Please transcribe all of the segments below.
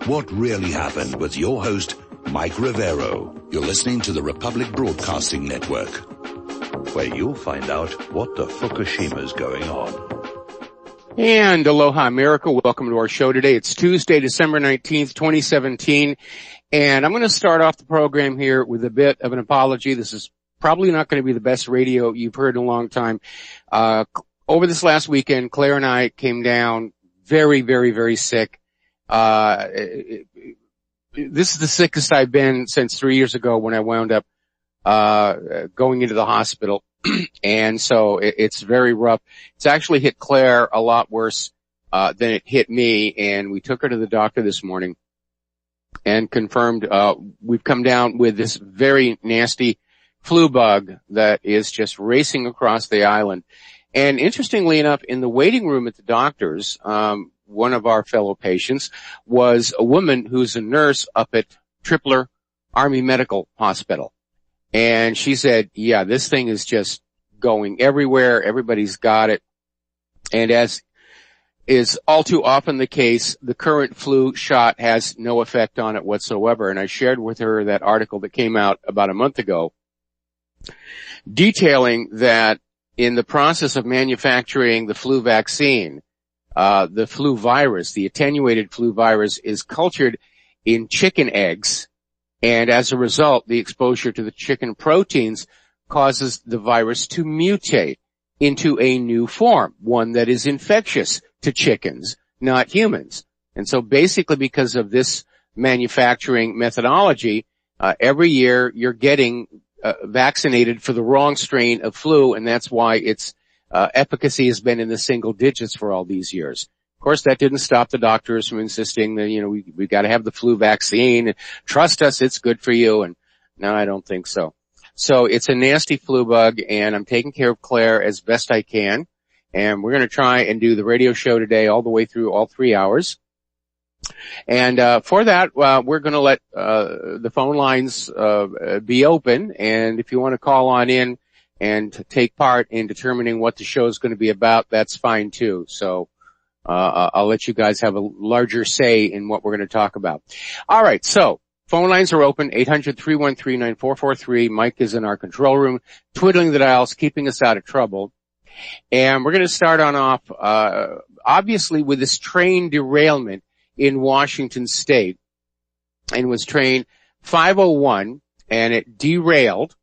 What really happened with your host, Mike Rivero. You're listening to the Republic Broadcasting Network, where you'll find out what the Fukushima's going on. And aloha, America. Welcome to our show today. It's Tuesday, December 19th, 2017. And I'm going to start off the program here with a bit of an apology. This is probably not going to be the best radio you've heard in a long time. Over this last weekend, Claire and I came down very, very, very sick. This is the sickest I've been since 3 years ago when I wound up going into the hospital. And so it's very rough. It's actually hit Claire a lot worse than it hit me, and we took her to the doctor this morning and confirmed we've come down with this very nasty flu bug that is just racing across the island. And interestingly enough, in the waiting room at the doctor's, one of our fellow patients was a woman who's a nurse up at Tripler Army Medical Hospital. And she said, yeah, this thing is just going everywhere. Everybody's got it. And as is all too often the case, the current flu shot has no effect on it whatsoever. And I shared with her that article that came out about a month ago detailing that in the process of manufacturing the flu vaccine, the flu virus, the attenuated flu virus, is cultured in chicken eggs. And as a result, the exposure to the chicken proteins causes the virus to mutate into a new form, one that is infectious to chickens, not humans. And so basically because of this manufacturing methodology, every year you're getting vaccinated for the wrong strain of flu, and that's why its efficacy has been in the single digits for all these years. Of course, that didn't stop the doctors from insisting that, we got to have the flu vaccine. Trust us, it's good for you. And no, I don't think so. So it's a nasty flu bug, and I'm taking care of Claire as best I can. And we're going to try and do the radio show today all the way through all 3 hours. And for that, we're going to let the phone lines be open. And if you want to call on in and take part in determining what the show is going to be about, that's fine too. So I'll let you guys have a larger say in what we're going to talk about. All right, so phone lines are open, 800-313-9443. Mike is in our control room, twiddling the dials, keeping us out of trouble. And we're going to start on off, obviously, with this train derailment in Washington State. And it was train 501, and it derailed.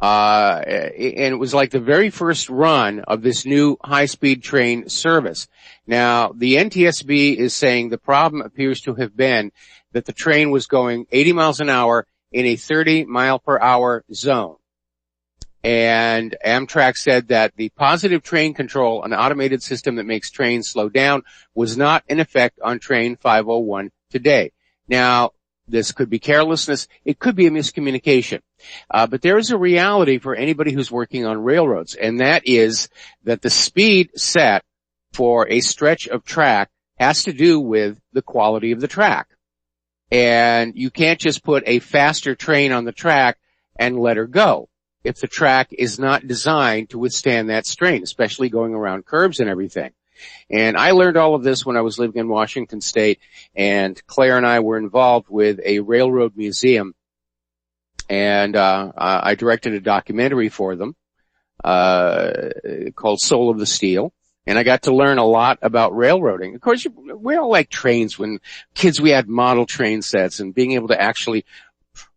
And it was like the very first run of this new high-speed train service. Now, the NTSB is saying the problem appears to have been that the train was going 80 miles an hour in a 30-mile-per-hour zone. And Amtrak said that the positive train control, an automated system that makes trains slow down, was not in effect on train 501 today. Now, this could be carelessness. It could be a miscommunication. But there is a reality for anybody who's working on railroads, and that is that the speed set for a stretch of track has to do with the quality of the track. And you can't just put a faster train on the track and let her go if the track is not designed to withstand that strain, especially going around curbs and everything. And I learned all of this when I was living in Washington State, and Claire and I were involved with a railroad museum, and I directed a documentary for them called Soul of the Steel, and I got to learn a lot about railroading. Of course, we all like trains. When kids, we had model train sets, and being able to actually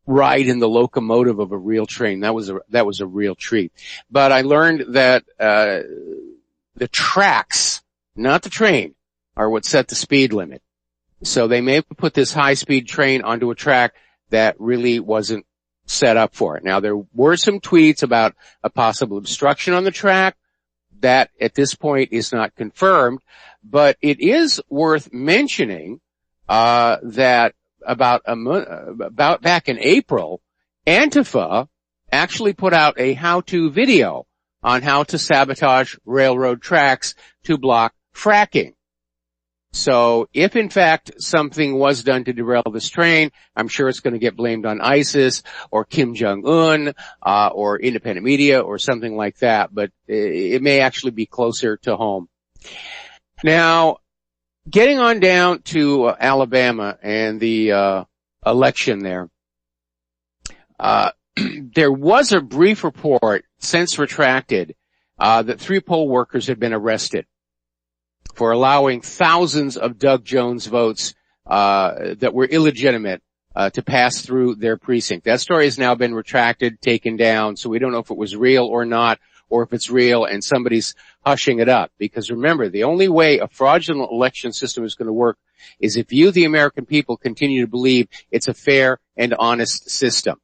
ride in the locomotive of a real train, that was a real treat. But I learned that the tracks, not the train, are what set the speed limit. So they may have put this high-speed train onto a track that really wasn't set up for it. Now, there were some tweets about a possible obstruction on the track. That, at this point, is not confirmed. But it is worth mentioning that about back in April, Antifa actually put out a how-to video on how to sabotage railroad tracks to block fracking. So if in fact something was done to derail this train, I'm sure it's going to get blamed on ISIS or Kim Jong-un, or independent media or something like that, but it may actually be closer to home. Now, Getting on down to Alabama and the election there. There was a brief report, since retracted, that 3 poll workers had been arrested for allowing thousands of Doug Jones votes that were illegitimate to pass through their precinct. That story has now been retracted, taken down, so we don't know if it was real or not, or if it's real and somebody's hushing it up. Because remember, the only way a fraudulent election system is going to work is if you, the American people, continue to believe it's a fair and honest system,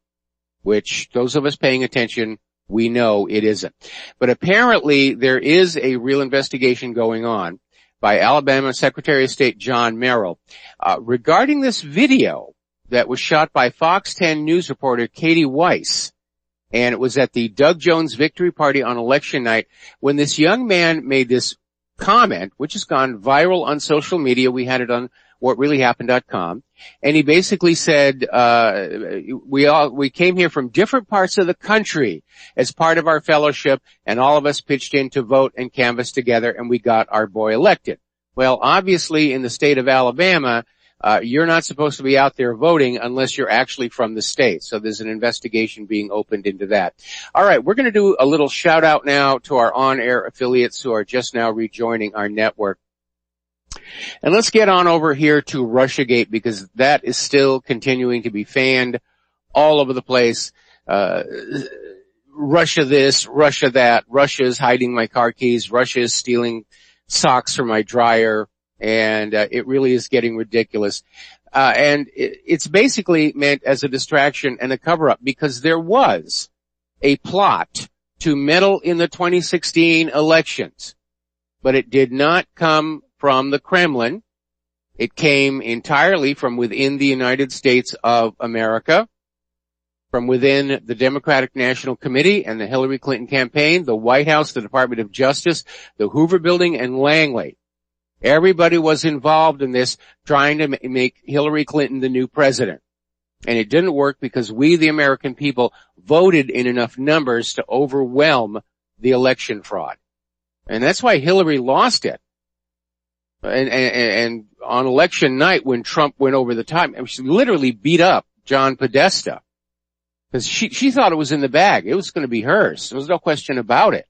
which those of us paying attention, we know it isn't. But apparently there is a real investigation going on by Alabama Secretary of State John Merrill regarding this video that was shot by Fox 10 News reporter Katie Weiss. And it was at the Doug Jones Victory Party on election night when this young man made this comment, which has gone viral on social media. We had it on whatreallyhappened.com. And he basically said, we came here from different parts of the country as part of our fellowship, and all of us pitched in to vote and canvass together, and we got our boy elected. Well, obviously in the state of Alabama, you're not supposed to be out there voting unless you're actually from the state. So there's an investigation being opened into that. All right, we're going to do a little shout out now to our on-air affiliates who are just now rejoining our network. And let's get on over here to Russiagate, because that is still continuing to be fanned all over the place. Russia this, Russia that, Russia is hiding my car keys, Russia is stealing socks from my dryer, and it really is getting ridiculous. And it's basically meant as a distraction and a cover-up, because there was a plot to meddle in the 2016 elections, but it did not come from the Kremlin. It came entirely from within the United States of America, from within the Democratic National Committee and the Hillary Clinton campaign, the White House, the Department of Justice, the Hoover Building, and Langley. Everybody was involved in this, trying to make Hillary Clinton the new president. And it didn't work because we, the American people, voted in enough numbers to overwhelm the election fraud. And that's why Hillary lost it. And on election night, when Trump went over the top, she literally beat up John Podesta, because she thought it was in the bag. It was going to be hers. There was no question about it.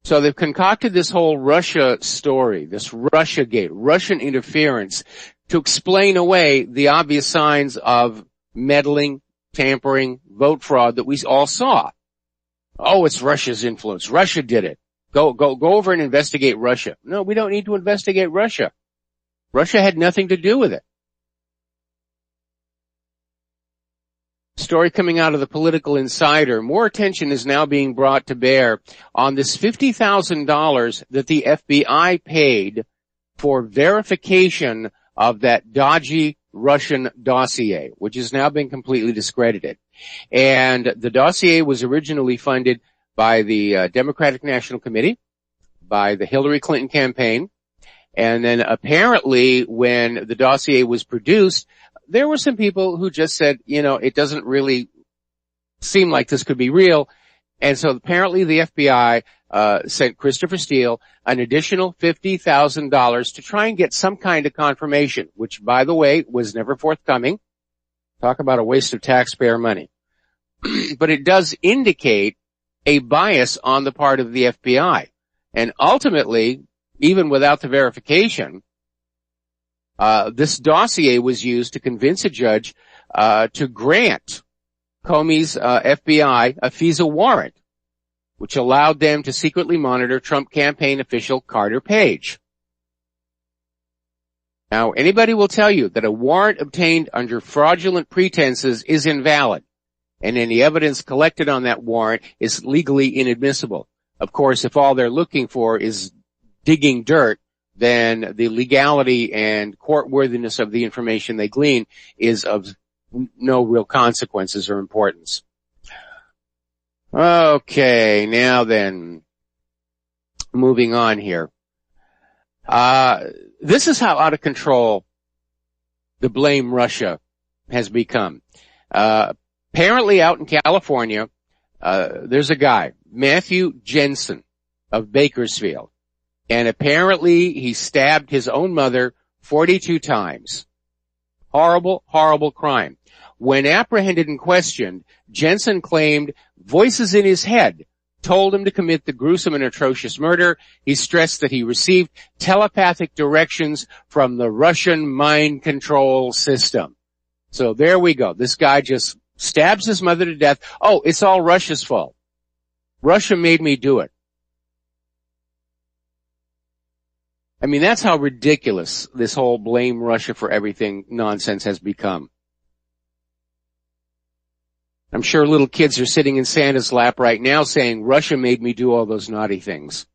So they've concocted this whole Russia story, this Russiagate, Russian interference, to explain away the obvious signs of meddling, tampering, vote fraud that we all saw. Oh, it's Russia's influence. Russia did it. Go over and investigate Russia. No, we don't need to investigate Russia. Russia had nothing to do with it. Story coming out of the Political Insider. More attention is now being brought to bear on this $50,000 that the FBI paid for verification of that dodgy Russian dossier, which has now been completely discredited. And the dossier was originally funded by the Democratic National Committee, by the Hillary Clinton campaign, and then apparently when the dossier was produced, there were some people who just said, it doesn't really seem like this could be real. And so apparently the FBI sent Christopher Steele an additional $50,000 to try and get some kind of confirmation, which, by the way, was never forthcoming. Talk about a waste of taxpayer money. But it does indicate a bias on the part of the FBI. And ultimately, even without the verification, this dossier was used to convince a judge to grant Comey's FBI a FISA warrant, which allowed them to secretly monitor Trump campaign official Carter Page. Now, anybody will tell you that a warrant obtained under fraudulent pretenses is invalid, and any evidence collected on that warrant is legally inadmissible. Of course, if all they're looking for is digging dirt, then the legality and court-worthiness of the information they glean is of no real consequences or importance. Okay, now then, moving on here. This is how out of control the blame Russia has become. Apparently out in California, there's a guy, Matthew Jensen of Bakersfield. And apparently he stabbed his own mother 42 times. Horrible, horrible crime. When apprehended and questioned, Jensen claimed voices in his head told him to commit the gruesome and atrocious murder. He stressed that he received telepathic directions from the Russian mind control system. So there we go. This guy just stabs his mother to death. Oh, it's all Russia's fault. Russia made me do it. I mean, that's how ridiculous this whole blame Russia for everything nonsense has become. I'm sure little kids are sitting in Santa's lap right now saying, Russia made me do all those naughty things.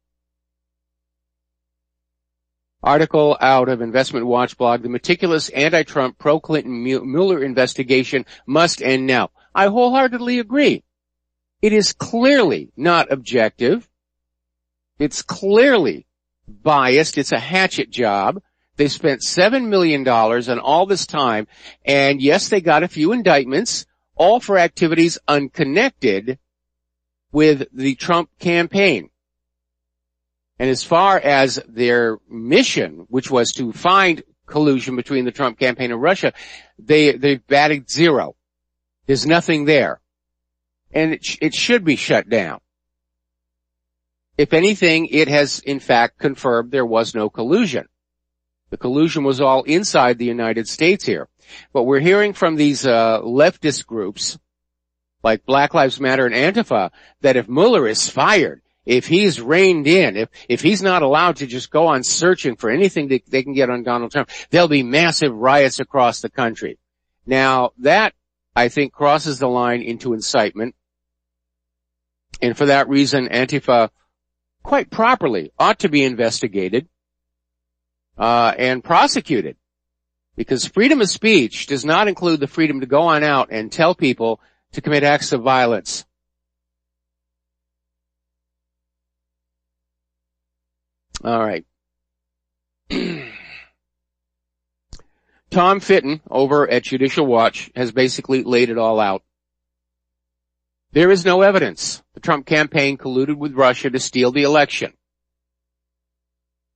Article out of Investment Watch blog, the meticulous anti-Trump pro-Clinton Mueller investigation must end now. I wholeheartedly agree. It is clearly not objective. It's clearly biased. It's a hatchet job. They spent $7 million on all this time, and yes, they got a few indictments, all for activities unconnected with the Trump campaign. And as far as their mission, which was to find collusion between the Trump campaign and Russia, they've batted zero. There's nothing there. And it should be shut down. If anything, it has in fact confirmed there was no collusion. The collusion was all inside the United States here. But we're hearing from these leftist groups, like Black Lives Matter and Antifa, that if Mueller is fired, if he's reined in, if he's not allowed to just go on searching for anything that they can get on Donald Trump, there'll be massive riots across the country. Now, that, I think, crosses the line into incitement. And for that reason, Antifa, quite properly, ought to be investigated and prosecuted. Because freedom of speech does not include the freedom to go on out and tell people to commit acts of violence. All right. Tom Fitton over at Judicial Watch has basically laid it all out. There is no evidence the Trump campaign colluded with Russia to steal the election.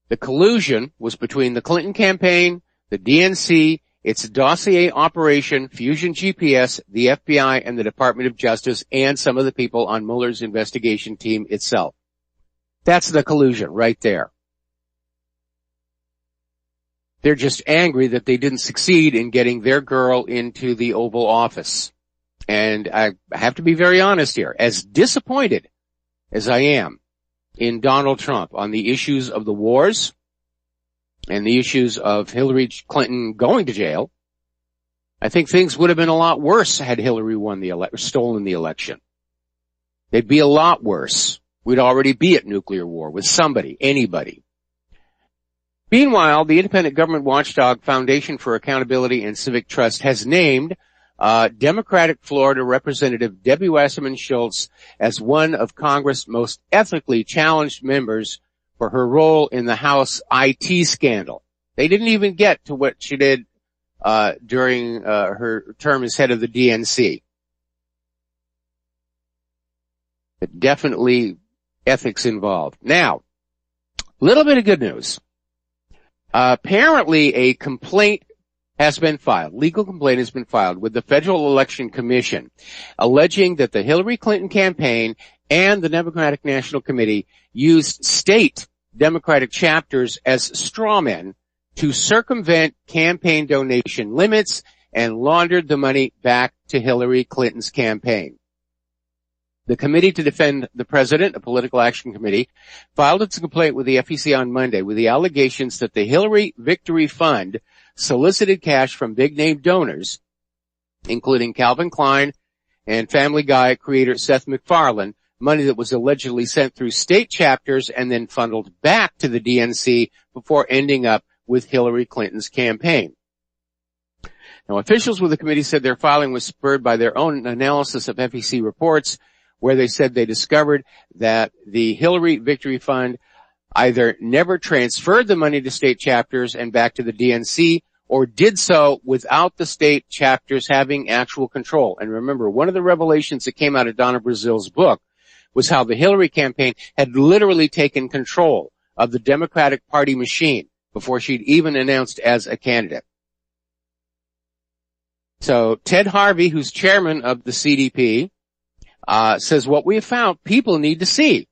The collusion was between the Clinton campaign, the DNC, its dossier operation, Fusion GPS, the FBI, and the Department of Justice, and some of the people on Mueller's investigation team itself. That's the collusion right there. They're just angry that they didn't succeed in getting their girl into the Oval Office. And I have to be very honest here. As disappointed as I am in Donald Trump on the issues of the wars and the issues of Hillary Clinton going to jail, I think things would have been a lot worse had Hillary stolen the election. They'd be a lot worse. We'd already be at nuclear war with somebody, anybody. Meanwhile, the independent government watchdog Foundation for Accountability and Civic Trust has named Democratic Florida Representative Debbie Wasserman Schultz as one of Congress' most ethically challenged members for her role in the House IT scandal. They didn't even get to what she did during her term as head of the DNC. But definitely ethics involved. Now, a little bit of good news. Apparently a complaint has been filed, legal complaint has been filed with the Federal Election Commission, alleging that the Hillary Clinton campaign and the Democratic National Committee used state Democratic chapters as strawmen to circumvent campaign donation limits and laundered the money back to Hillary Clinton's campaign. The Committee to Defend the President, a political action committee, filed its complaint with the FEC on Monday with the allegations that the Hillary Victory Fund solicited cash from big-name donors, including Calvin Klein and Family Guy creator Seth MacFarlane, money that was allegedly sent through state chapters and then funneled back to the DNC before ending up with Hillary Clinton's campaign. Now, officials with the committee said their filing was spurred by their own analysis of FEC reports, where they said they discovered that the Hillary Victory Fund either never transferred the money to state chapters and back to the DNC, or did so without the state chapters having actual control. And remember, one of the revelations that came out of Donna Brazil's book was how the Hillary campaign had literally taken control of the Democratic Party machine before she'd even announced as a candidate. So Ted Harvey, who's chairman of the CDP, says what we have found people need to see.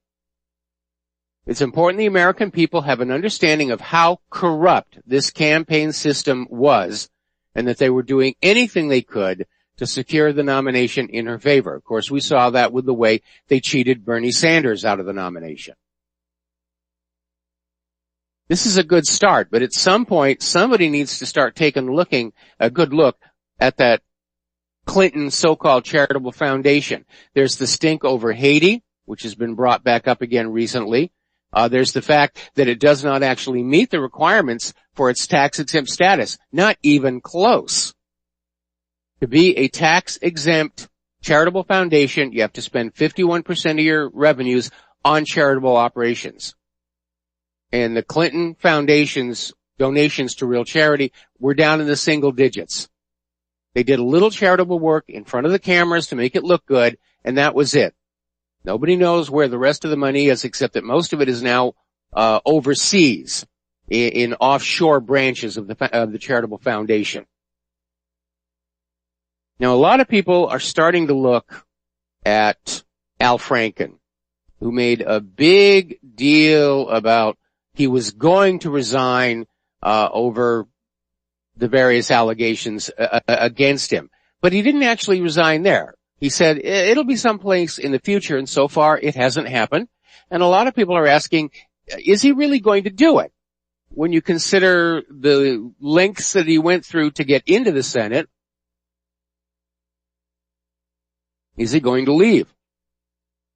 It's important the American people have an understanding of how corrupt this campaign system was and that they were doing anything they could to secure the nomination in her favor. Of course, we saw that with the way they cheated Bernie Sanders out of the nomination. This is a good start, but at some point, somebody needs to start taking a good look at that Clinton so-called charitable foundation. There's the stink over Haiti, which has been brought back up again recently. There's the fact that it does not actually meet the requirements for its tax-exempt status. Not even close. To be a tax-exempt charitable foundation, you have to spend 51% of your revenues on charitable operations. And the Clinton Foundation's donations to real charity were down in the single digits. They did a little charitable work in front of the cameras to make it look good, and that was it. Nobody knows where the rest of the money is, except that most of it is now overseas in offshore branches of the charitable foundation. Now, a lot of people are starting to look at Al Franken, who made a big deal about he was going to resign over the various allegations against him. But he didn't actually resign there. He said it'll be someplace in the future, and so far it hasn't happened. And a lot of people are asking, is he really going to do it? When you consider the lengths that he went through to get into the Senate, is he going to leave?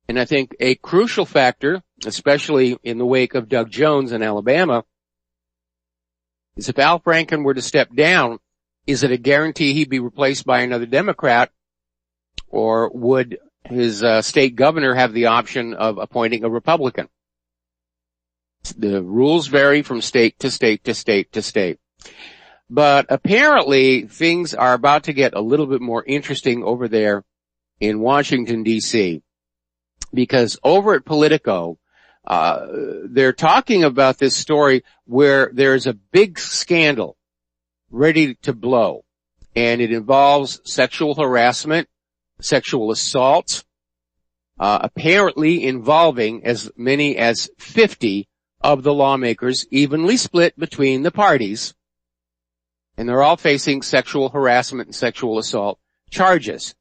And I think a crucial factor, especially in the wake of Doug Jones in Alabama, is if Al Franken were to step down, is it a guarantee he'd be replaced by another Democrat, or would his state governor have the option of appointing a Republican? The rules vary from state to state to state to state. But apparently things are about to get a little bit more interesting over there in Washington, D.C., because over at Politico, they're talking about this story where there's a big scandal ready to blow, and it involves sexual harassment, sexual assault, apparently involving as many as 50 of the lawmakers, evenly split between the parties, and they're all facing sexual harassment and sexual assault charges.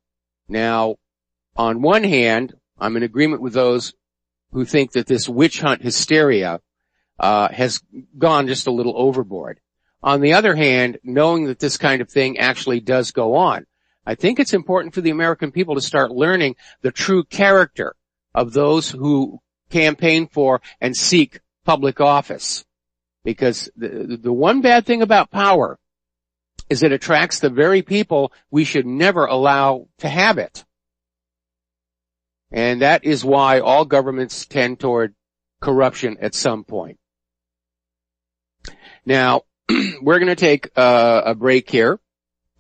Now, on one hand, I'm in agreement with those who think that this witch hunt hysteria has gone just a little overboard. On the other hand, knowing that this kind of thing actually does go on, I think it's important for the American people to start learning the true character of those who campaign for and seek public office. Because the one bad thing about power is it attracts the very people we should never allow to have it. And that is why all governments tend toward corruption at some point. Now, we're going to take a break here,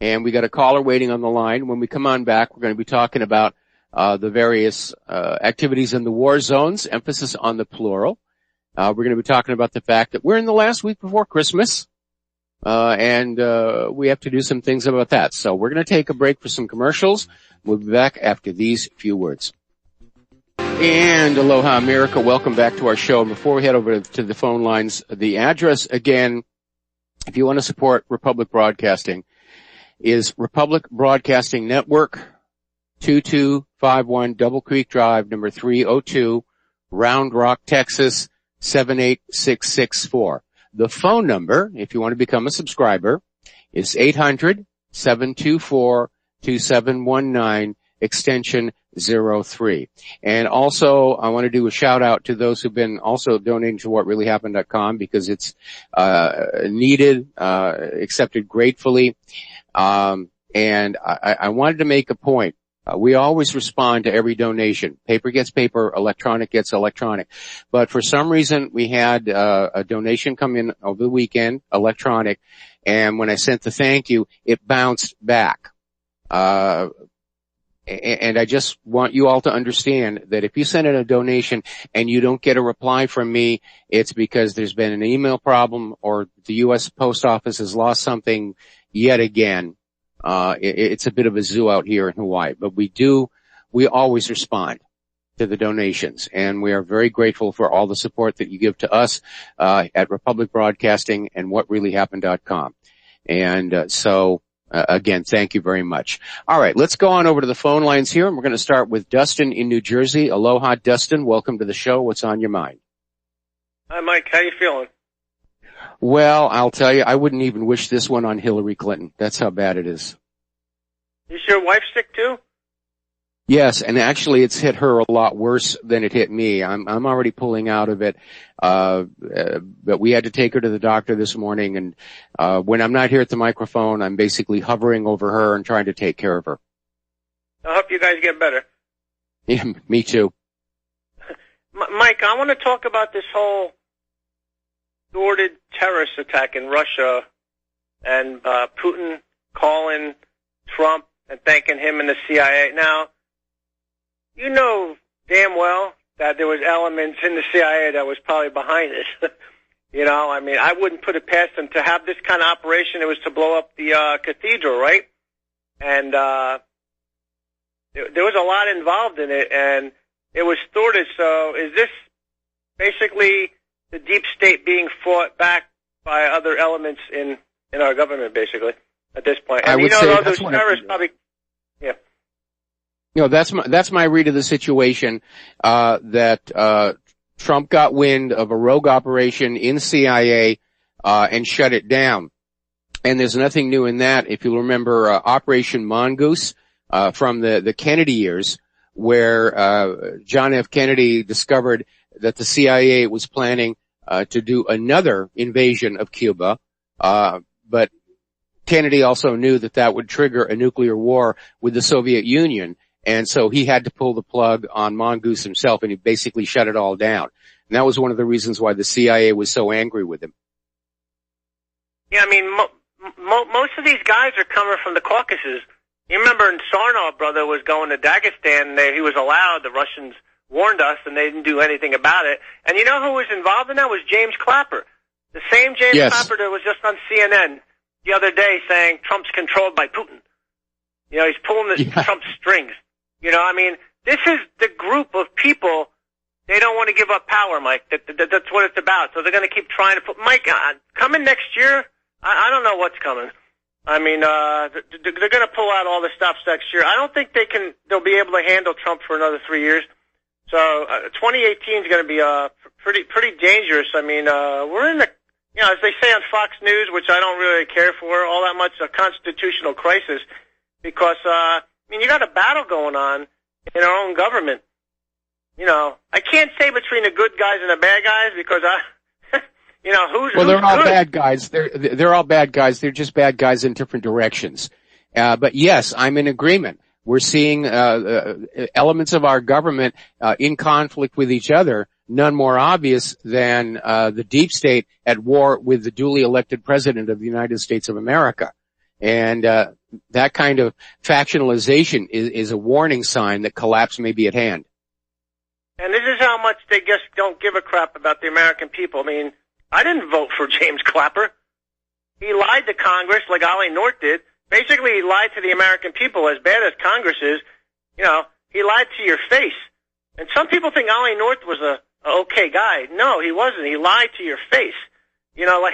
and we got a caller waiting on the line. When we come on back, we're going to be talking about the various activities in the war zones, emphasis on the plural. We're going to be talking about the fact that we're in the last week before Christmas, and we have to do some things about that. So we're going to take a break for some commercials. We'll be back after these few words. And aloha, America. Welcome back to our show. And before we head over to the phone lines, the address again, if you want to support Republic Broadcasting, is Republic Broadcasting Network, 2251 Double Creek Drive, number 302, Round Rock, Texas, 78664. The phone number, if you want to become a subscriber, is 800-724-2719, extension 03. And also, I want to do a shout out to those who've been also donating to whatreallyhappened.com, because it's needed, accepted gratefully. And I wanted to make a point. We always respond to every donation. Paper gets paper, electronic gets electronic. But for some reason, we had a donation come in over the weekend, electronic, and when I sent the thank you, it bounced back. And I just want you all to understand that if you send in a donation and you don't get a reply from me, it's because there's been an email problem or the U.S. Post Office has lost something yet again. It's a bit of a zoo out here in Hawaii, but we always respond to the donations, and we are very grateful for all the support that you give to us at Republic Broadcasting and WhatReallyHappened.com. And again, thank you very much. All right, let's go on over to the phone lines here, and we're going to start with Dustin in New Jersey. Aloha, Dustin. Welcome to the show. What's on your mind? Hi, Mike. How you feeling? Well, I'll tell you, I wouldn't even wish this one on Hillary Clinton. That's how bad it is. Is your wife sick too? Yes, and actually it's hit her a lot worse than it hit me. I'm already pulling out of it. But we had to take her to the doctor this morning, and when I'm not here at the microphone, I'm basically hovering over her and trying to take care of her. I hope you guys get better. Yeah, me too. Mike, I want to talk about this whole thwarted terrorist attack in Russia and Putin calling Trump and thanking him and the CIA. Now, you know damn well that there was elements in the CIA that was probably behind it. You know, I mean, I wouldn't put it past them to have this kind of operation. It was to blow up the cathedral, right? And there was a lot involved in it, and it was thwarted. So is this basically the deep state being fought back by other elements in our government, basically, at this point? And I would you know, say those terrorists probably, yeah. You know, that's my read of the situation, that Trump got wind of a rogue operation in CIA, and shut it down. And there's nothing new in that. If you'll remember, Operation Mongoose, from the Kennedy years, where, John F. Kennedy discovered that the CIA was planning, to do another invasion of Cuba, but Kennedy also knew that would trigger a nuclear war with the Soviet Union. And so he had to pull the plug on Mongoose himself, and he basically shut it all down. And that was one of the reasons why the CIA was so angry with him. Yeah, I mean, most of these guys are coming from the Caucasus. You remember Sarnov, brother, was going to Dagestan. He was allowed. The Russians warned us, and they didn't do anything about it. And you know who was involved in that? Was James Clapper. The same James Clapper that was just on CNN the other day saying Trump's controlled by Putin. You know, he's pulling Trump's strings. You know, I mean, this is the group of people. They don't want to give up power, Mike. That's what it's about. So they're going to keep trying to put, Mike, coming next year, I don't know what's coming. I mean, they're going to pull out all the stops next year. I don't think they'll be able to handle Trump for another 3 years. So, 2018 is going to be, pretty dangerous. I mean, we're in the, you know, as they say on Fox News, which I don't really care for all that much, a constitutional crisis, because, I mean, you got a battle going on in our own government. You know, I can't say between the good guys and the bad guys because you know, Well, they're all good? bad guys. They're all bad guys. They're just bad guys in different directions. But yes, I'm in agreement. We're seeing, elements of our government, in conflict with each other, none more obvious than, the deep state at war with the duly elected president of the United States of America. And, that kind of factionalization is a warning sign that collapse may be at hand. And this is how much they just don't give a crap about the American people. I mean, I didn't vote for James Clapper. He lied to Congress like Ollie North did. Basically, he lied to the American people. As bad as Congress is, you know, he lied to your face. And some people think Ollie North was a okay guy. No, he wasn't. He lied to your face. You know, like,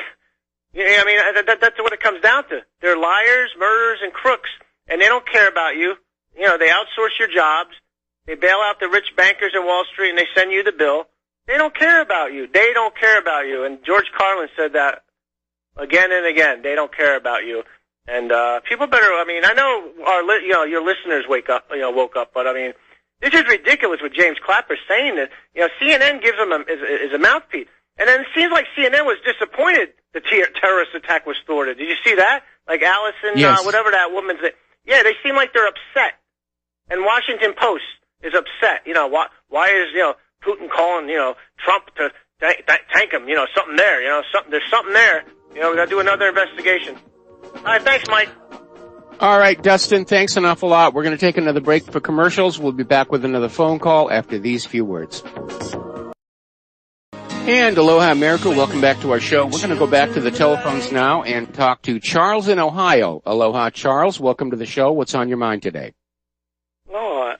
I mean, that's what it comes down to. They're liars, murderers, and crooks, and they don't care about you. You know, they outsource your jobs. They bail out the rich bankers in Wall Street, and they send you the bill. They don't care about you. They don't care about you. And George Carlin said that again and again. They don't care about you. And people better. I mean, I know your listeners woke up, but I mean, this is ridiculous. What James Clapper's saying that CNN gives him is a mouthpiece, and then it seems like CNN was disappointed the terrorist attack was thwarted. Did you see that? Like Allison, yes. Whatever that woman's name. Yeah, they seem like they're upset. And Washington Post is upset. You know, why is, Putin calling, Trump to tank him? Something there, there's something there. We gotta do another investigation. All right, thanks, Mike. All right, Dustin, thanks an awful lot. We're going to take another break for commercials. We'll be back with another phone call after these few words. And aloha, America. Welcome back to our show. We're going to go back to the telephones now and talk to Charles in Ohio. Aloha, Charles. Welcome to the show. What's on your mind today? No,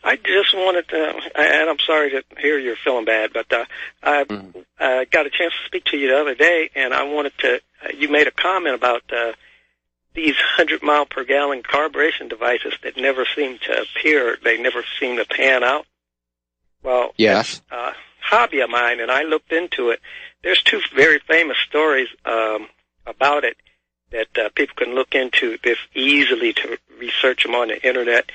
I just wanted to, and I'm sorry to hear you're feeling bad, but I got a chance to speak to you the other day, and I wanted to, you made a comment about these 100-mile-per-gallon carburation devices that never seem to appear. They never seem to pan out. Well, yes. Hobby of mine, and I looked into it. There's two very famous stories about it that people can look into this easily to research them on the internet.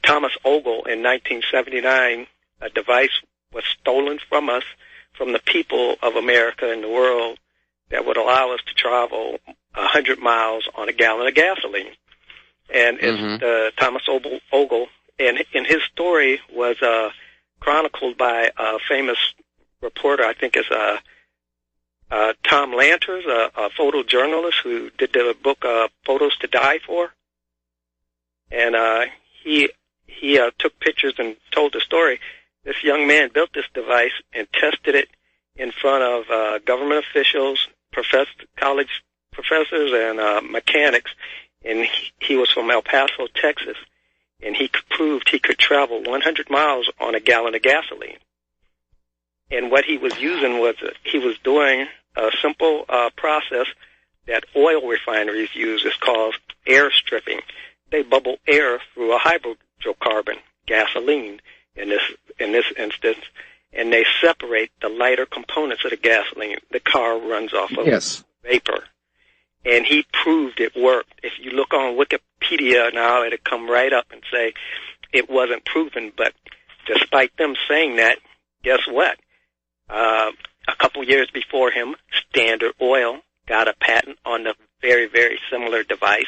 Thomas Ogle in 1979, a device was stolen from us, from the people of America and the world, that would allow us to travel 100 miles on a gallon of gasoline. And it's Thomas Ogle, and his story was chronicled by a famous reporter, I think is Tom Lanters, a photojournalist who did the book Photos to Die For. And he took pictures and told the story. This young man built this device and tested it in front of government officials, college professors, and mechanics. And he was from El Paso, Texas. And he proved he could travel 100 miles on a gallon of gasoline. And what he was using was, he was doing a simple process that oil refineries use. It's called air stripping. They bubble air through a hydrocarbon, gasoline in this instance, and they separate the lighter components of the gasoline. The car runs off of vapor. And he proved it worked. If you look on Wikipedia now, it'll come right up and say it wasn't proven. But despite them saying that, guess what? A couple years before him, Standard Oil got a patent on the very, very similar device,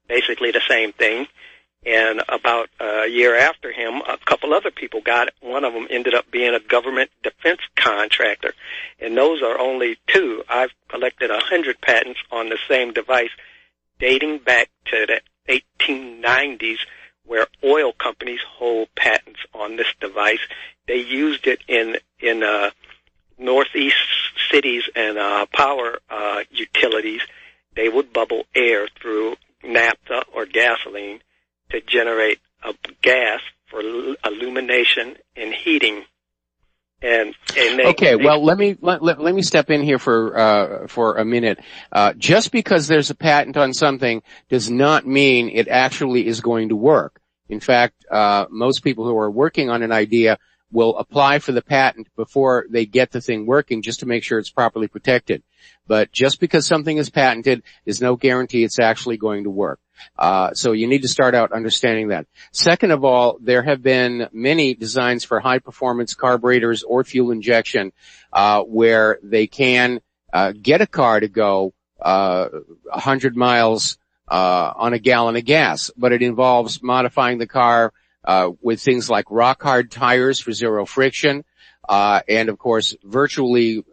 basically the same thing. And about a year after him, a couple other people got it. One of them ended up being a government defense contractor. And those are only two. I've collected 100 patents on the same device dating back to the 1890s, where oil companies hold patents on this device. They used it in northeast cities and power utilities. They would bubble air through naphtha or gasoline to generate a gas for illumination and heating. And well, let me step in here for a minute. Just because there's a patent on something does not mean it actually is going to work. In fact, most people who are working on an idea will apply for the patent before they get the thing working, just to make sure it's properly protected. But just because something is patented is no guarantee it's actually going to work. So you need to start out understanding that. Second of all, there have been many designs for high performance carburetors or fuel injection, where they can, get a car to go, 100 miles, on a gallon of gas. But it involves modifying the car, with things like rock hard tires for zero friction, and of course virtually,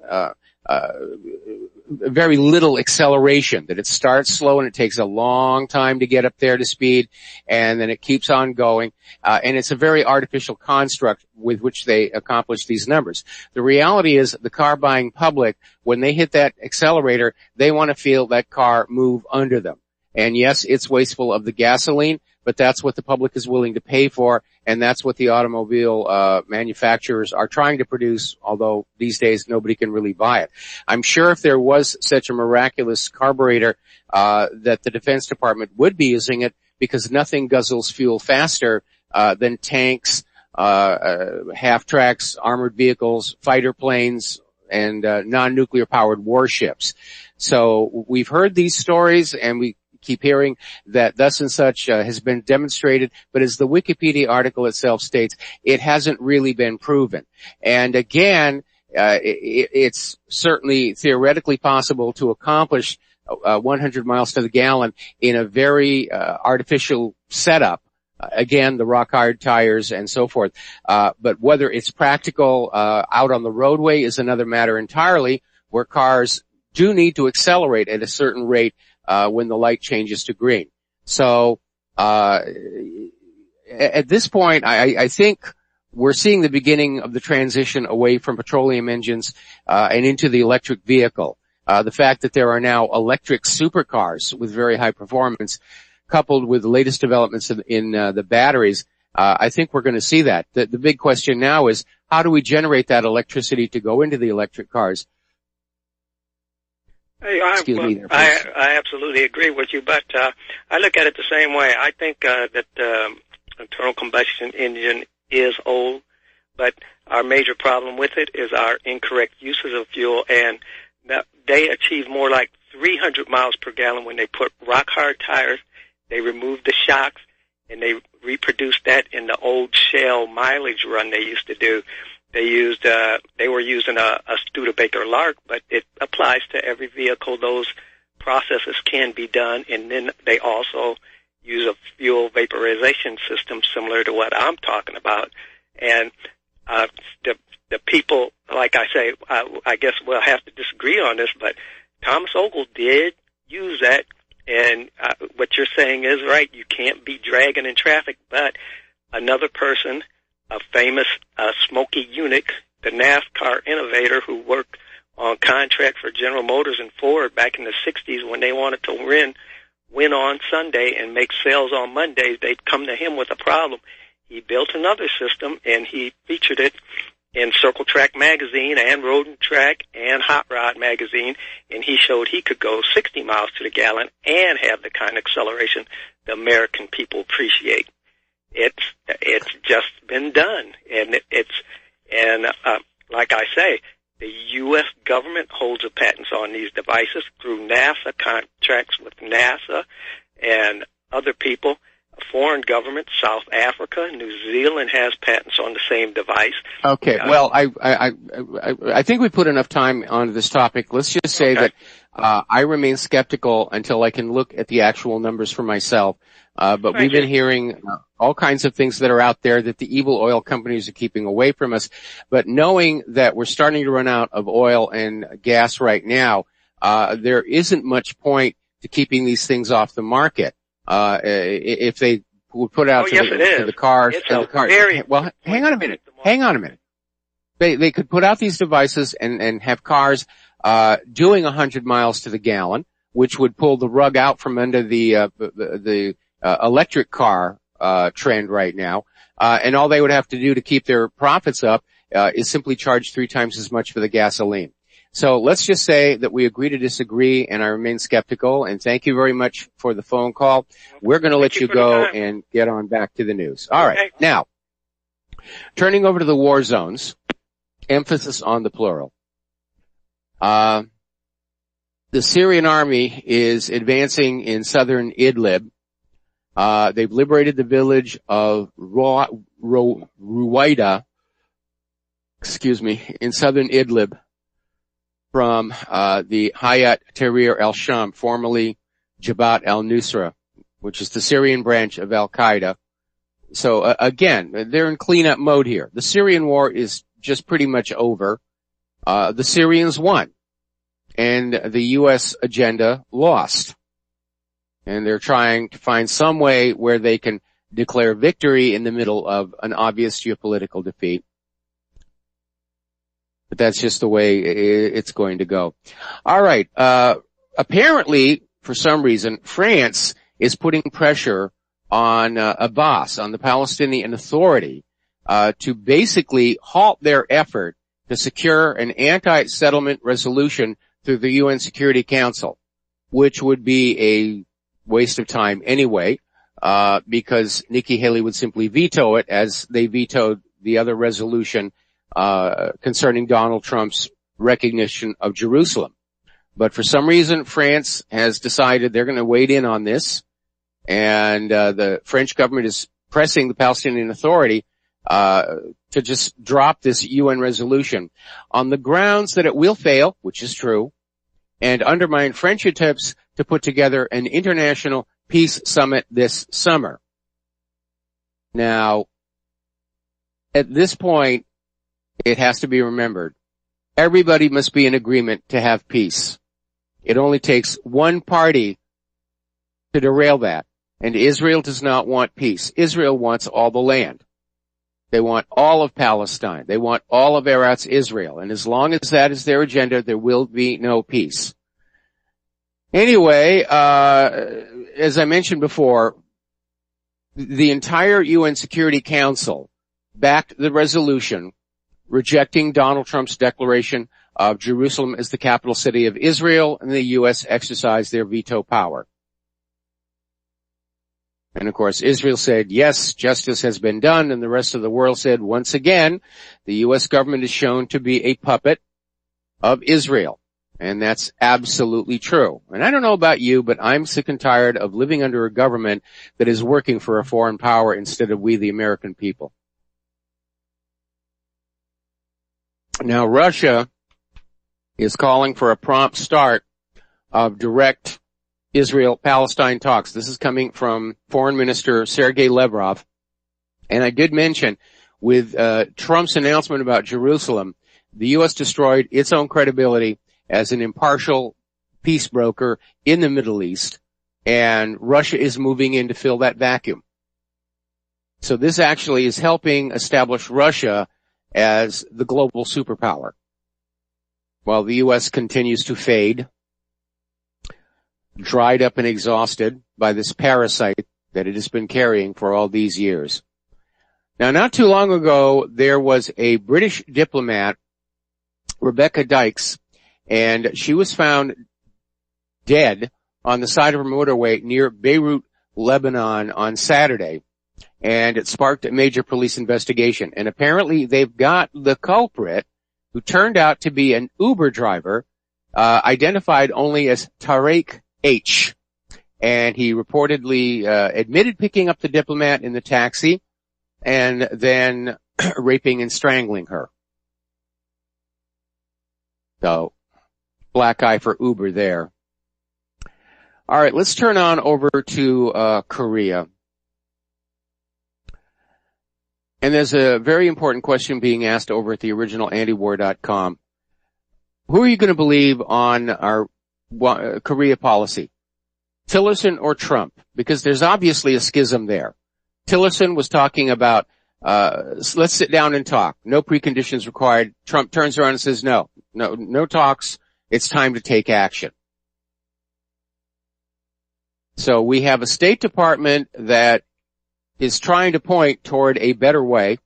very little acceleration, that it starts slow and it takes a long time to get up there to speed, and then it keeps on going. And it's a very artificial construct with which they accomplish these numbers. The reality is the car buying public, when they hit that accelerator, they want to feel that car move under them. And yes, it's wasteful of the gasoline, but that's what the public is willing to pay for, and that's what the automobile manufacturers are trying to produce, although these days nobody can really buy it. I'm sure if there was such a miraculous carburetor, that the Defense Department would be using it, because nothing guzzles fuel faster than tanks, half-tracks, armored vehicles, fighter planes, and non-nuclear powered warships. So we've heard these stories, and we keep hearing that thus and such has been demonstrated, but as the Wikipedia article itself states, it hasn't really been proven. And again, it's certainly theoretically possible to accomplish 100 miles to the gallon in a very artificial setup. Again, the rock hard tires and so forth. But whether it's practical out on the roadway is another matter entirely, where cars do need to accelerate at a certain rate when the light changes to green. So, at this point, I think we're seeing the beginning of the transition away from petroleum engines, and into the electric vehicle. The fact that there are now electric supercars with very high performance, coupled with the latest developments in the batteries, I think we're going to see that. The big question now is, how do we generate that electricity to go into the electric cars? Excuse me there, I absolutely agree with you, but I look at it the same way. I think that internal combustion engine is old, but our major problem with it is our incorrect uses of fuel, and they achieve more like 300 miles per gallon when they put rock-hard tires. They remove the shocks, and they reproduced that in the old Shell mileage run they used to do. They were using a Studebaker Lark, but it applies to every vehicle. Those processes can be done, and then they also use a fuel vaporization system similar to what I'm talking about. And the people, like I say, I guess we'll have to disagree on this, but Thomas Ogle did use that, and what you're saying is right. You can't be dragging in traffic, but another person, a famous Smokey Yunick, the NASCAR innovator who worked on contract for General Motors and Ford back in the 60s when they wanted to win on Sunday and make sales on Mondays, they'd come to him with a problem. He built another system, and he featured it in Circle Track magazine and Road and Track and Hot Rod magazine, and he showed he could go 60 miles to the gallon and have the kind of acceleration the American people appreciate. It's just been done, and like I say, the U.S. government holds the patents on these devices through NASA contracts with NASA and other people. Foreign governments, South Africa, New Zealand has patents on the same device. Okay, well, I think we put enough time on this topic. Let's just say that I remain skeptical until I can look at the actual numbers for myself. But we've been hearing all kinds of things that are out there that the evil oil companies are keeping away from us. But knowing that we're starting to run out of oil and gas right now, there isn't much point to keeping these things off the market. If they would put out to the cars, well, hang on a minute. They could put out these devices and have cars, doing 100 miles to the gallon, which would pull the rug out from under the electric car, trend right now. And all they would have to do to keep their profits up, is simply charge 3 times as much for the gasoline. So let's just say that we agree to disagree, and I remain skeptical, and thank you very much for the phone call. We're going to let you go and get on back to the news. All right. Now, turning over to the war zones, emphasis on the plural. The Syrian army is advancing in southern Idlib. They've liberated the village of Ruwaida, in southern Idlib, from the Hayat Tahrir al-Sham, formerly Jabhat al-Nusra, which is the Syrian branch of al-Qaeda. So again, they're in cleanup mode here. The Syrian war is just pretty much over. The Syrians won, and the U.S. agenda lost. And they're trying to find some way where they can declare victory in the middle of an obvious geopolitical defeat. But that's just the way it's going to go. All right. Apparently, for some reason, France is putting pressure on Abbas, on the Palestinian Authority, to basically halt their effort to secure an anti-settlement resolution through the UN Security Council, which would be a waste of time anyway, because Nikki Haley would simply veto it, as they vetoed the other resolution concerning Donald Trump's recognition of Jerusalem. But for some reason, France has decided they're going to wade in on this, and the French government is pressing the Palestinian Authority to just drop this UN resolution on the grounds that it will fail, which is true, and undermine French attempts to put together an international peace summit this summer. Now, at this point, it has to be remembered, everybody must be in agreement to have peace. It only takes one party to derail that, And Israel does not want peace. Israel wants all the land. They want all of Palestine. They want all of Eretz Israel. And as long as that is their agenda, there will be no peace. Anyway, as I mentioned before, the entire UN Security Council backed the resolution rejecting Donald Trump's declaration of Jerusalem as the capital city of Israel, and the U.S. exercised their veto power. And of course, Israel said, yes, justice has been done, and the rest of the world said, once again, the U.S. government is shown to be a puppet of Israel. And that's absolutely true. And I don't know about you, but I'm sick and tired of living under a government that is working for a foreign power instead of we, the American people. Now, Russia is calling for a prompt start of direct Israel-Palestine talks. This is coming from Foreign Minister Sergei Lavrov. And I did mention, with Trump's announcement about Jerusalem, the U.S. destroyed its own credibility as an impartial peace broker in the Middle East, and Russia is moving in to fill that vacuum. So this actually is helping establish Russia as the global superpower, while the U.S. continues to fade, dried up and exhausted by this parasite that it has been carrying for all these years. Now, not too long ago, there was a British diplomat, Rebecca Dykes, and she was found dead on the side of a motorway near Beirut, Lebanon on Saturday, and it sparked a major police investigation. And apparently they've got the culprit, who turned out to be an Uber driver, identified only as Tariq H. And he reportedly admitted picking up the diplomat in the taxi and then raping and strangling her. So, black eye for Uber there. All right, let's turn on over to Korea. And there's a very important question being asked over at the originalantiwar.com. Who are you going to believe on our Korea policy? Tillerson or Trump? Because there's obviously a schism there. Tillerson was talking about, let's sit down and talk. No preconditions required. Trump turns around and says, no talks. It's time to take action. So we have a State Department that is trying to point toward a better way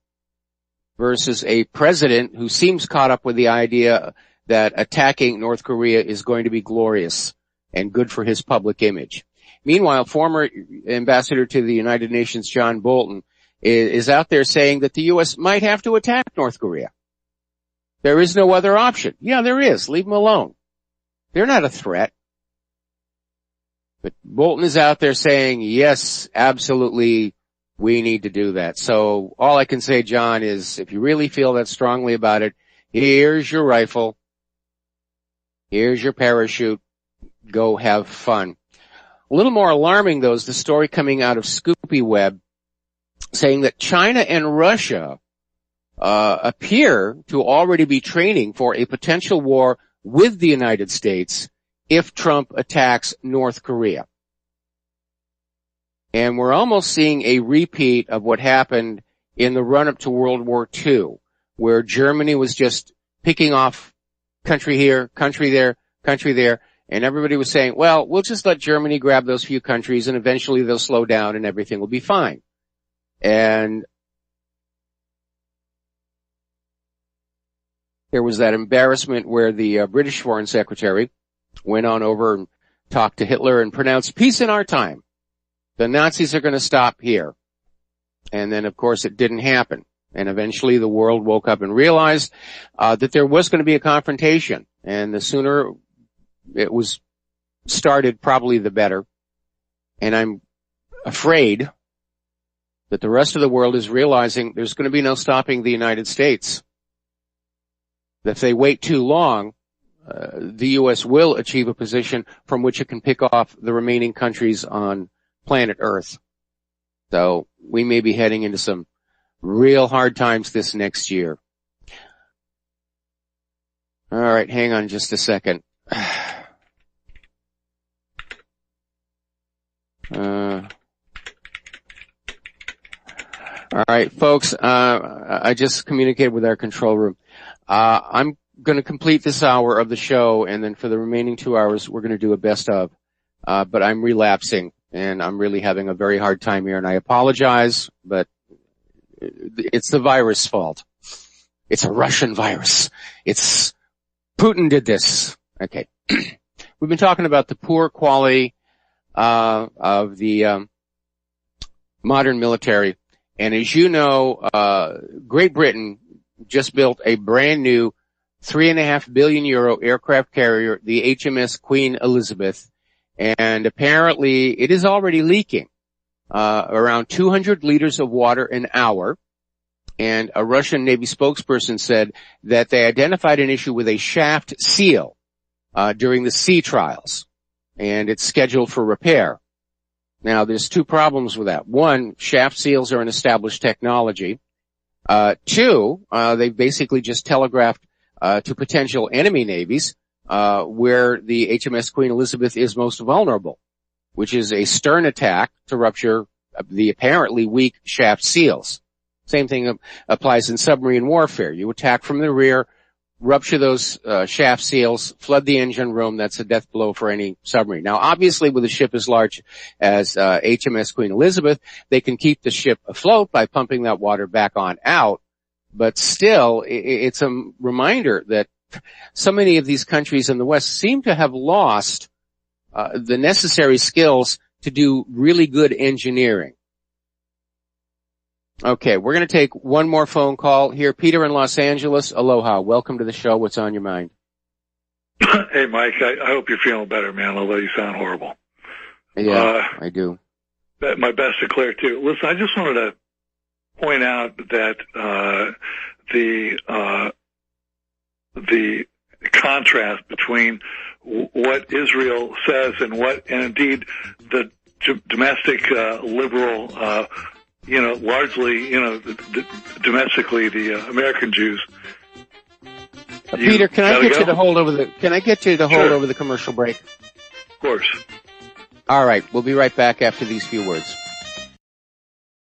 versus a president who seems caught up with the idea that attacking North Korea is going to be glorious and good for his public image. Meanwhile, former ambassador to the United Nations, John Bolton, is out there saying that the U.S. might have to attack North Korea. There is no other option. Yeah, there is. Leave them alone. They're not a threat. But Bolton is out there saying, yes, absolutely, we need to do that. So all I can say, John, is if you really feel that strongly about it, here's your rifle. Here's your parachute. Go have fun. A little more alarming, though, is the story coming out of Scoopy Web saying that China and Russia appear to already be training for a potential war with the United States if Trump attacks North Korea. And we're almost seeing a repeat of what happened in the run-up to World War II, where Germany was just picking off country here, country there, and everybody was saying, well, we'll just let Germany grab those few countries and eventually they'll slow down and everything will be fine. And there was that embarrassment where the British Foreign Secretary went on over and talked to Hitler and pronounced peace in our time. The Nazis are going to stop here. And then, of course, it didn't happen. And eventually the world woke up and realized that there was going to be a confrontation. And the sooner it was started, probably the better. And I'm afraid that the rest of the world is realizing there's going to be no stopping the United States. That if they wait too long, the U.S. will achieve a position from which it can pick off the remaining countries on planet Earth. So we may be heading into some real hard times this next year. All right, hang on just a second. All right, folks, I just communicated with our control room. I'm going to complete this hour of the show, and then for the remaining 2 hours, we're going to do a best of. But I'm relapsing, and I'm really having a very hard time here, and I apologize, but it's the virus' fault. It's a Russian virus. It's Putin did this. Okay. We've been talking about the poor quality of the modern military. And as you know, Great Britain just built a brand new €3.5 billion aircraft carrier, the HMS Queen Elizabeth. And apparently it is already leaking around 200 liters of water an hour. And a Russian Navy spokesperson said that they identified an issue with a shaft seal during the sea trials, and it's scheduled for repair. Now, there's two problems with that. One, shaft seals are an established technology. Two, they basically just telegraphed to potential enemy navies where the HMS Queen Elizabeth is most vulnerable, which is a stern attack to rupture the apparently weak shaft seals. Same thing applies in submarine warfare. You attack from the rear, rupture those shaft seals, flood the engine room. That's a death blow for any submarine. Now, obviously, with a ship as large as HMS Queen Elizabeth, they can keep the ship afloat by pumping that water back on out. But still, it's a reminder that so many of these countries in the West seem to have lost the necessary skills to do really good engineering. Okay, we're going to take one more phone call here. Peter in Los Angeles, aloha. Welcome to the show. What's on your mind? Hey, Mike, I hope you're feeling better, man, although you sound horrible. Yeah, I do. My best to Claire, too. Listen, I just wanted to point out that the contrast between what Israel says and indeed the domestic liberal largely, domestically the American Jews. Peter, can I get you to hold over the commercial break? Of course. All right, we'll be right back after these few words.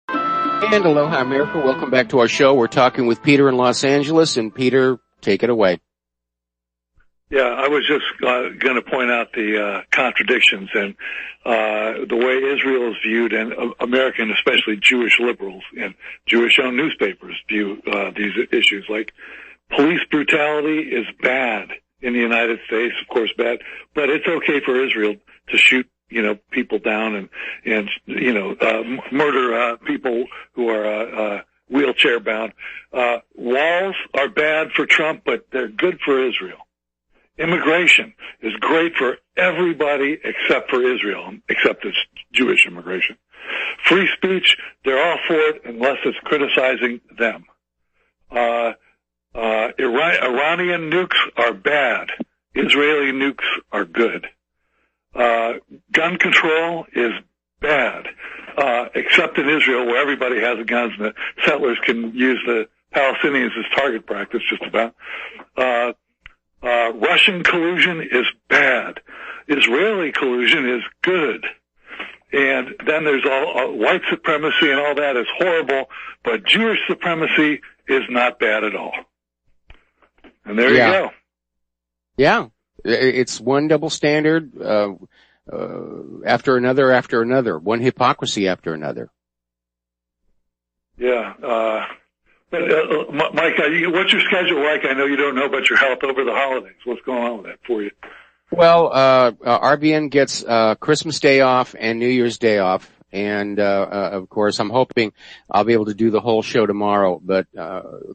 And aloha, America. Welcome back to our show. We're talking with Peter in Los Angeles, and Peter, take it away. Yeah, I was just going to point out the contradictions and the way Israel is viewed, and American, especially Jewish liberals and Jewish-owned newspapers view these issues. Like, police brutality is bad in the United States, of course bad, but it's okay for Israel to shoot, people down and murder people who are wheelchair bound. Walls are bad for Trump, but they're good for Israel. Immigration is great for everybody except for Israel, except it's Jewish immigration. Free speech, they're all for it unless it's criticizing them. Iranian nukes are bad. Israeli nukes are good. Gun control is bad, except in Israel where everybody has guns and the settlers can use the Palestinians as target practice just about. Russian collusion is bad. Israeli collusion is good. And then there's all white supremacy and all that is horrible, but Jewish supremacy is not bad at all. And there you go. Yeah. It's one double standard after another, one hypocrisy after another. Yeah. Mike, what's your schedule like? I know you don't know about your health over the holidays. What's going on with that for you? Well, RBN gets Christmas Day off and New Year's Day off. And of course, I'm hoping I'll be able to do the whole show tomorrow. But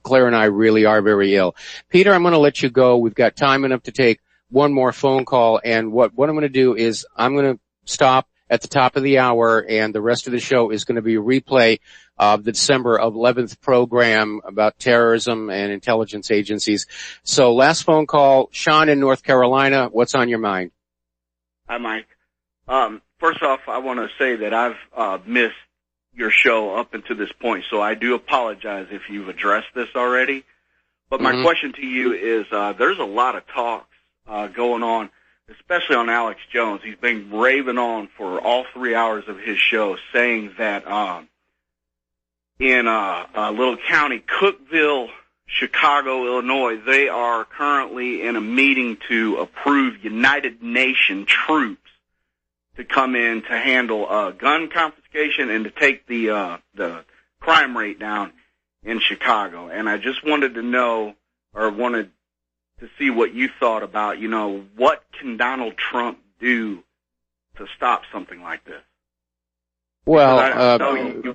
Claire and I really are very ill. Peter, I'm going to let you go. We've got time enough to take one more phone call. And what I'm going to do is I'm going to stop at the top of the hour, and the rest of the show is going to be a replay of the December 11th program about terrorism and intelligence agencies. So last phone call, Sean in North Carolina, what's on your mind? Hi, Mike. First off, I want to say that I've missed your show up until this point, so I do apologize if you've addressed this already. But my question to you is, there's a lot of talks going on, especially on Alex Jones. He's been raving on for all 3 hours of his show, saying that in a little county, Cookeville, Chicago, Illinois. They are currently in a meeting to approve United Nations troops to come in to handle gun confiscation and to take the crime rate down in Chicago. And I just wanted to know, or wanted to see what you thought about, what can Donald Trump do to stop something like this? Well,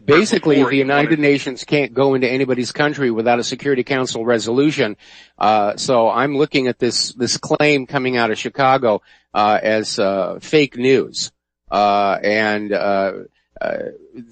basically, the United Nations can't go into anybody's country without a Security Council resolution. So I'm looking at this claim coming out of Chicago as fake news. The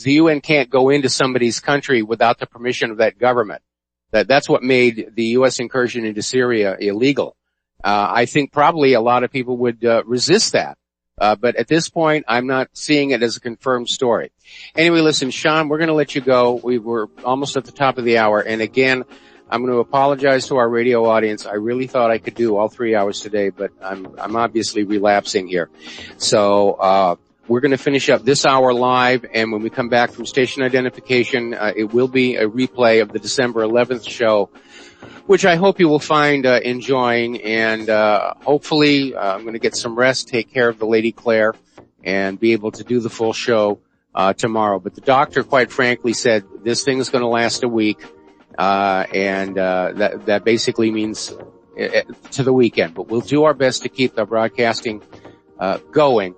UN can't go into somebody's country without the permission of that government. That's what made the U.S. incursion into Syria illegal. I think probably a lot of people would resist that. But at this point, I'm not seeing it as a confirmed story. Anyway, listen, Sean, we're going to let you go. We were almost at the top of the hour. And again, I'm going to apologize to our radio audience. I really thought I could do all 3 hours today, but I'm obviously relapsing here. So, we're going to finish up this hour live, and when we come back from station identification, it will be a replay of the December 11th show, which I hope you will find enjoying, and hopefully I'm going to get some rest, take care of the Lady Claire, and be able to do the full show tomorrow. But the doctor, quite frankly, said this thing is going to last a week, and that basically means to the weekend. But we'll do our best to keep the broadcasting going.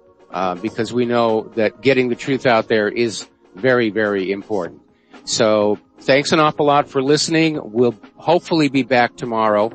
Because we know that getting the truth out there is very, very important. So thanks an awful lot for listening. We'll hopefully be back tomorrow.